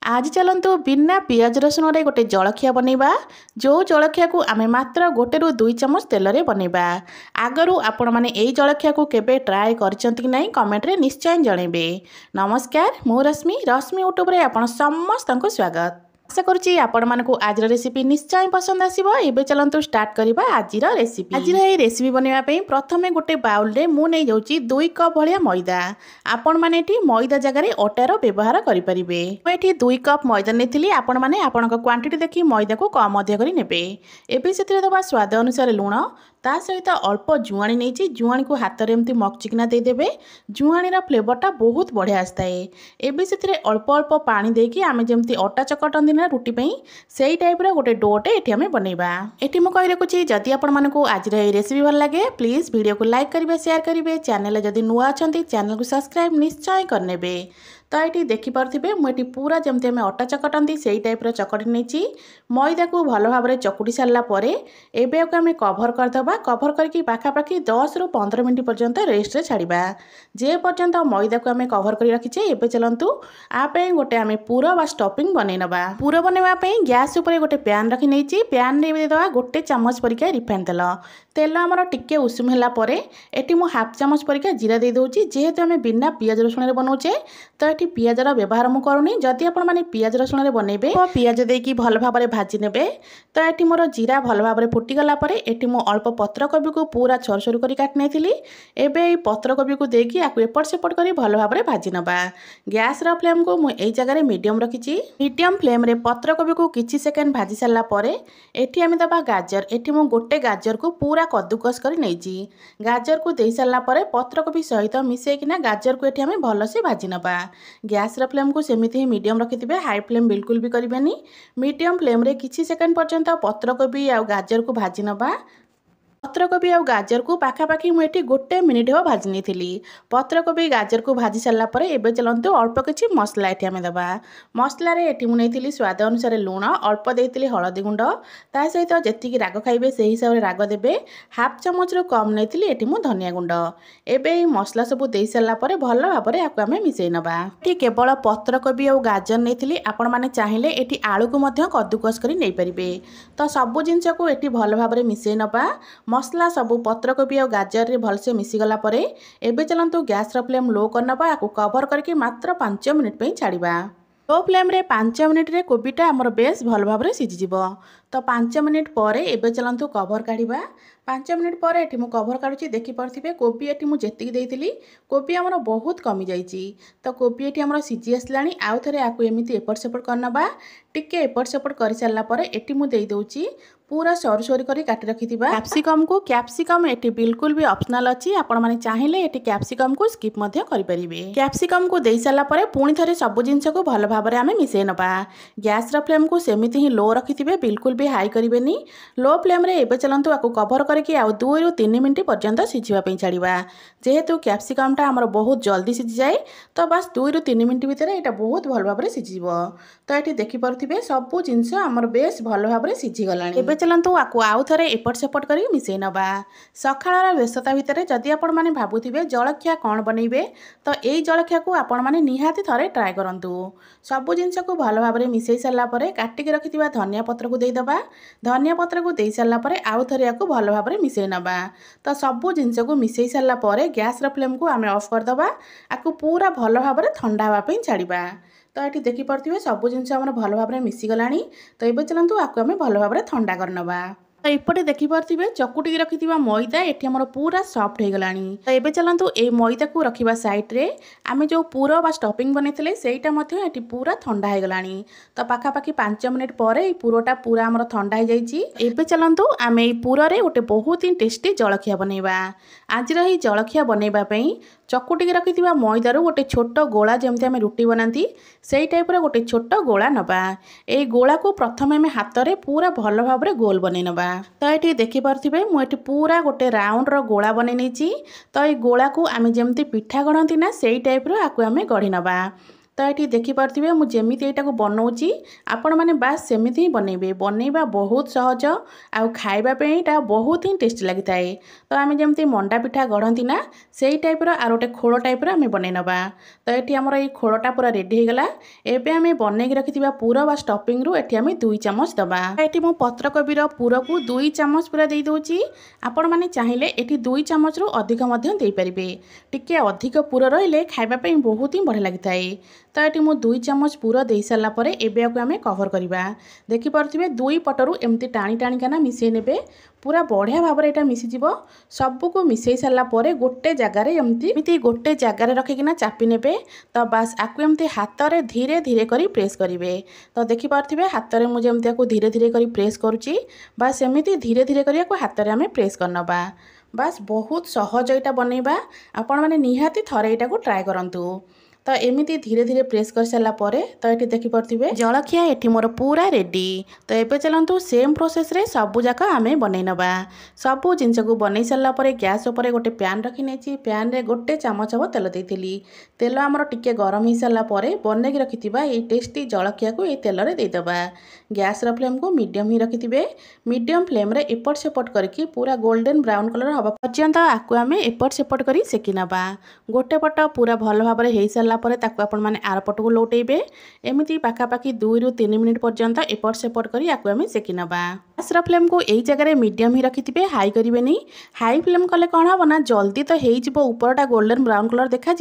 आज चलतु बिना पियाज रसुण रे गोटे जलखिया बनैबा। जो जलखिया को आमे मात्र 1 ରୁ 2 चामच तेल रे बनैबा। आगरू आपण माने एई जलखिया को केबे ट्राए करचंती कि नहीं कमेंट रे निश्चय जणेबे। नमस्कार, मु रश्मि यूट्यूब रे आपण समस्तंको स्वागत। आशा करुच्ची आपण मानकु आज रेसिपी निश्चय पसंद आसीबो। एबे चलंतु स्टार्ट करिबा आज रेसिपी। आज रेसिपी बनैबा पई प्रथमे गोटे बाउल रे मु नै जाउची 2 कप भलिया मैदा। आपण माने एठी मैदा जगह रे अटार व्यवहार करि परिबे। मु एठी 2 कप मैदा नेथिली। आपण माने आपणक क्वांटिटी देखि मैदा को कम अधिक करि नेबे। एबे सेतिरे दबा स्वाद अनुसार लूण, ता सहित अल्प जुआणी नहीं। जुआणी को हाथ में एमती मकचिकिना देदेवे। जुआणीर फ्लेवरटा बहुत बढ़िया आसताए। एबे से अल्प अल्प पानी देकी आमे जमती अटा चकटन दिन रुटी पई सेही टाइपर गोटे डोटे एठी आमे बनैबा। एठी मु कहि रखुची जदि आपण मानकु आज रेसिपी भल लगे प्लीज वीडियो को लाइक करिवे, शेयर करिवे। चैनल जदि नुआ अछंती चैनल को सब्सक्राइब निश्चय करनेबे। तो ये देखिपे मुझे पूरा जमती आम अटा चकटती से टाइप्र चकटी नहीं। मैदा को भल भाव में चकुटी सारापर एवं आम कभर करदे। कभर करके पाखापाखि 10 ରୁ 15 मिनट पर्यंत रेस्ट छाड़ा। जे पर्यंत मैदा को आम कभर कर रखीचे। एवं चलतु आप गोटे आम पूर बा स्टफिंग बनई नवा। पूर बनवाई गैस उपर गोटे पैन रखी नहीं। पैन में देवा 1 चामच परिका रिफाइन तेल। तेल आमर टिके उषुम है ये मुझे हाफ चामच परिका जीरा दे दूची। जेहेतु आम बिना पियाज रसुण बनाऊे तो ये पियाजर व्यवहार मुझे करूनी। जदि आप पियाज रसुण बनइबे तो पियाज देकी भल भाव में भाजी नेबे। तो ये मोर जीरा भल भाव में फुटीगला ये मु अल्प पत्रकोबी को पूरा छोर छोर कर काटी नहीं। एवं पत्रकोबी को देकी एपट सेपट कर भल भाव में भाजी नवा। गैस फ्लेम को मुझे जगह मीडियम रखी। मीडियम फ्लेम रे पत्रकोबी को किछि सेकेंड भाजी सारापर एठी आम दबा गाजर। एठी मु गोटे गाजर को पूरा कद्दूकस कर नहीं। गाजर को दे सारापर पत्रकोबी सहित मिसेकिना गाजर को एठी आम भलसे भाजी नवा। गैस फ्लेम को सेमिति ही मीडियम रखिथे। हाई फ्लेम बिल्कुल भी करें। मीडियम फ्लेम रे किछि सेकेंड पर्यंत पत्रकोबी आ गाजर को भाजी नवा। पत्रकोबी आ गाजर को पाखापाखि मुझे 1 मिनिट हो भाजी नहीं। पत्रकोबी गाजर को भाजी सारापर एवं चलतु अल्प किसी मसला ये आम दबा। मसलार ये मुझे स्वाद अनुसार लुण अल्प देती हलदी गुंड ता सहित जी राग खाइबे से हिसाब से राग देवे। हाफ चामच रु कम नहीं ये मुझे धनिया गुंड। एवं मसला सब दे सारापर भल भाव में आपको आम मिसई नवा। ये केवल पत्रकोबी और गाजर नहीं। आपण मैंने चाहिए ये आलू को कद्दूकस कर नहीं पारे। तो सबू जिनस को ये भल भाव में मिसई नवा। मसला सबू पत्रकोबी और गाजर रे भलसे मिसीगला परे एबे चलतु गैस फ्लेम लो करनबा। आपको कभर करके मात्र 5 मिनिट पे छाड़िबा। लो फ्लेम रे 5 मिनिट रे कोबीटा हमर बेस भल भाव में सीझीजिवो। तो 5 मिनिट पर एबे चलतु कभर काढ़िबा। 5 मिनिट पर ये मुझे कभर काढ़ुची। देखिपे कोबी ये मुझे जी देती कोबी आमर बहुत कमी जाइए। तो कोबी ये आमर सीझी आसला। आउ थे आपको एमती एपट सेपट करनबा। टिके एपट सेपट कर सारापर ये मुझे देदे पूरा सरू सरू कर काटी रखी कैप्सिकम को। कैप्सिकम ये बिल्कुल भी ऑप्शनल अच्छी। आपण मैंने चाहिए ये कैप्सिकम को स्किप करेंगे। कैप्सिकम को दे सारापर पुणी थे सब जिनस को भल भाव में आम मिसई नवा। गैस फ्लेम को सेमती ही लो रखिथे, बिल्कुल भी हाई करेंगे। लो फ्लेम रे एबे चलतु आपको कभर करके आउ 2 ରୁ 3 मिनिट पर्यंत सीझापी छाड़ा। जेहेतु कैप्सिकमटा आमर बहुत जल्दी सीझी जाए तो बस 2 ରୁ 3 मिनिट भितर यहाँ बहुत भल भाव में सीझीव। तो ये देखिपे सबू जिनस आमर बेस भल भाव में सीझीगला। चलतु आपको आउ थे एपट सेपट कर मिसई नवा। सकाळर व्यस्तता भितर जदि आपण माने भाबुथिबे जलखिया कौन बनइबे तो यही जलखिया को आपण माने निहाती थरे ट्राए करंतु। सबू जिनस को भल भाव में मिसई सारापर काटिक रखिथिबा धनिया पत्र को देदबा। धनिया पत्र को दे सारापर आउ थे आपको भल भाव में मिसई नवा। तो सबू जिनस को मिसई सारापर गैस फ्लेम को आम ऑफ करदबा। आपको पूरा भल भाव में ठंडा होगा छाड़ा। तो ये देखिपे सबू जिनस भल भाव में मिसीगला। तो ये चलतु आपको आम भल भाव में ठंडा करनबा। तो एपटे देखिपे चकुटी रखि मैदा ये आमर पूरा सफ्ट हो गला। तो ये चलतु ये मैदा को रखा साइड्रे आम जो पूर बा स्टफिंग बनई सेटा ये पूरा ठंडा हो गला। तो पाखापाखि 5 मिनिट पर पूरटा पूरा आमर ठंडा हो जाए। चलतु आम ये पूर रे गोटे बहुत ही टेस्टी जलखिया बनइबा। आज ही जलखिया बनइबापी चकुटी रखि मैदार गोटे छोट गोला जमती आम रुटी बनाती से टाइपर गोटे छोट गोला नवा। ये गोला को प्रथम आम हाथ में पूरा भल भाव में गोल बनई नवा। तो ये देखिपे मुझे पूरा गोटे राउंड रो गोला बन नहीं। तो ये गोला को आम जमती पिठा गढ़ती ना से टाइप आपको आम गढ़ी नवा। तो ये देखिपे मुझे यहाँ बनाऊँगी आपण मैंने बास सेमती ही बनइबे। बनइबा बहुत सहज आउ खाइबापे यहाँ बहुत ही टेस्टी लगी थाए। तो आम जमी मंडा पिठा गढ़ती ना से टाइप्र आर गोटे खोल टाइप्र आम बन नवा। तो ये आमर ये खोलटा पूरा रेडी होगला। एबे आम बनई रखि पूर बा स्टफिंग रु एटी आम 2 चामच दबा। ये मो पत्रकोबीर पूर को 2 चामच पूरा दे दूची। आपण मैंने चाहिए ये 2 चामच रु अधिक दे पारे। टिके अधिक पूर रही खाइबापे बहुत ही बढ़िया लगी थाए। तो ये मुझे 2 चामच पूरा दे सारापर एवं आम कभर करवा। देखिपे 2 पटरू एमती टाणी टाणी काना मिसई ने पूरा बढ़िया भाव में यहाँ मिसीज सबको मिसई सारापर गोटे जगार एमती गोटे जगार रखिकिना चापी ने। तो बास आपको एमती हाथ में धीरे धीरे करी प्रेस करेंगे। तो देखिपे हाथ में मुझे एमती धीरे धीरे करी प्रेस करुच्ची। बास एमती धीरे धीरे करी हाथ में आम प्रेस करनवा। बास बहुत सहज यहाँ बनइबा। आपण मैंने निहाती थरे यहाँ ट्राए करंतु। तो एमती धीरे धीरे प्रेस कर सारापर तो ये देखिपे जलखिया ये मोर पूरा रेडी। तो ये चलतु सेम प्रोसेस रे सबू जाक आम बनई नवा। सबू जिनस को बनई सारापर गैस उपर गोटे पैन रखी नहीं। पैन रे गोटे चामच हम तेल देती। तेल आमर टिके गरम हो सारापर बनई रखि ये टेस्टी जलखिया को ये तेल रे देदेबा। गैस रो फ्लेम को मीडियम ही रखिथे। मीडियम फ्लेम रे एपट सेपट करके पूरा गोल्डन ब्राउन कलर हवा पर्यंत आपको आम एपट सेपट कर सेकी नवा। गोटे पट पूरा भल भाव में हो सारा आपण मैंने आर पट को लौटेबे। एमती पाखापाखि 2 ରୁ 3 मिनिट पर्यंत एपट सेपट करी आपको आम सेकी नवा। गैस फ्लेम को यही जगह मीडियम ही रखिथे। हाई करेंगे। हाई फ्लेम कले कौन हम ना जल्दी तो हो उपरटा गोल्डन ब्राउन कलर देखा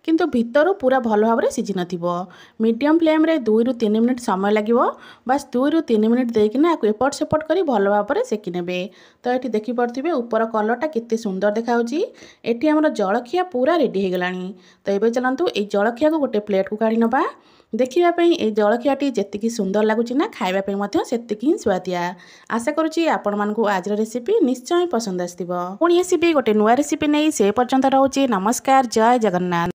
किंतु भितर पूरा भल भाव में सिझी नथिबो। मीडियम फ्लेम रे 2 ରୁ 3 मिनिट समय लगिबो। बस 2 ରୁ 3 मिनिट देकिना आपको एपट सेपट करी भल भाव में सेकी नेबे। तो ये देखिपे ऊपर कलरटा केते सुंदर देखाउची। एठी हमर जलखिया पूरा रेडी हो गलानी। तो ये चलतु ये जलखिया को गोटे प्लेट को काढ़ी नवा। देखिए ये जलखियाटी जी सुंदर लगुच ना खावाई से स्वादिया। आशा करुँची आपण मानकु आज रेसिपी निश्चय पसंद आसथिबो। पुणी आसीबी गोटे नुआ रेसिपी नहीं से पर्यंत रोचे। नमस्कार। जय जगन्नाथ।